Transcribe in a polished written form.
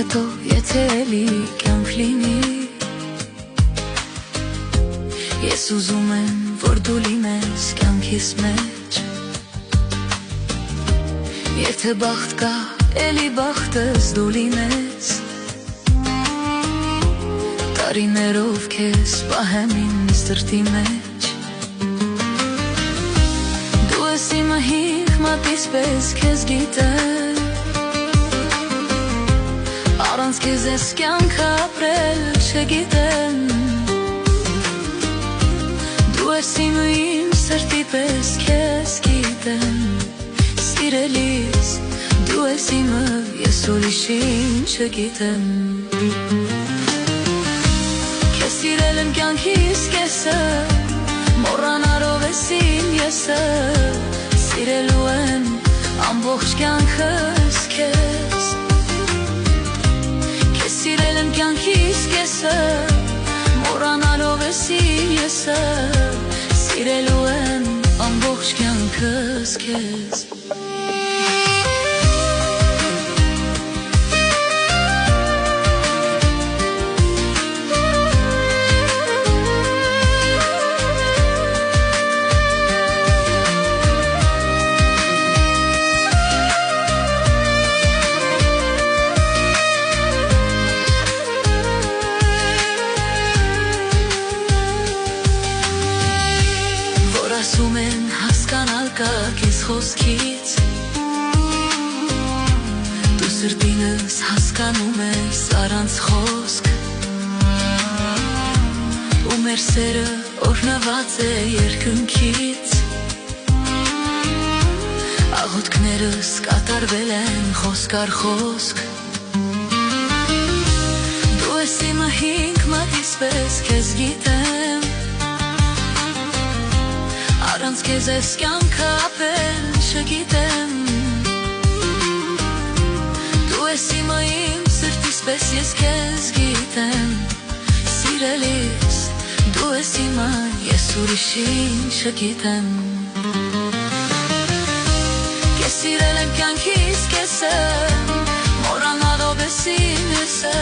հետո եթե էլի կյանք լինի, ես ուզում եմ, որ դու լինես կյանքիս մեջ։ Եթե բախտ կա, էլի բախտս դու լինես, տարիներով քեզ պահեմ իմ սրտի մեջ։ Դու ես իմը հիքմատիս պես քեզ գիտեմ, առանց քեզ ես կյանքը ապրել չգիտեմ։ Դու ես իմը իմ սրտի պես քեզ գիտեմ, սիրելիս դու ես իմը, ես ուրիշին չգիտեմ։ Քեզ սիրել եմ կյանքիս կեսը, մոռանալով ես իմ եսը, սիրելու եմ ամբողջ կյանքս քեզ։ Քեզ սիրել եմ կյանքիս կեսը, մոռանալով ես իմ եսը, սիրելու եմ ամբողջ կյանքս քեզ։ Ասում են հասկանալ կա քեզ խոսքից, դու սրտինս հասկանում ես առանց խոսք, ու մեր սերը օրհնված է երկնքից, աղոթքներս կատարվել են խոսք առ խոսք։ Դու ես իմը հիքմատիս պես քեզ գիտեմ, առանց քեզ ես կյանքը ապրել չգիտեմ։ Դու ես իմը իմ սրտիս պես ես քեզ գիտեմ, սիրելիս դու ես իմը, ես ուրիշին չգիտեմ։ Քեզ սիրել եմ կյանքիս կեսը, մոռանալով ես իմ եսը,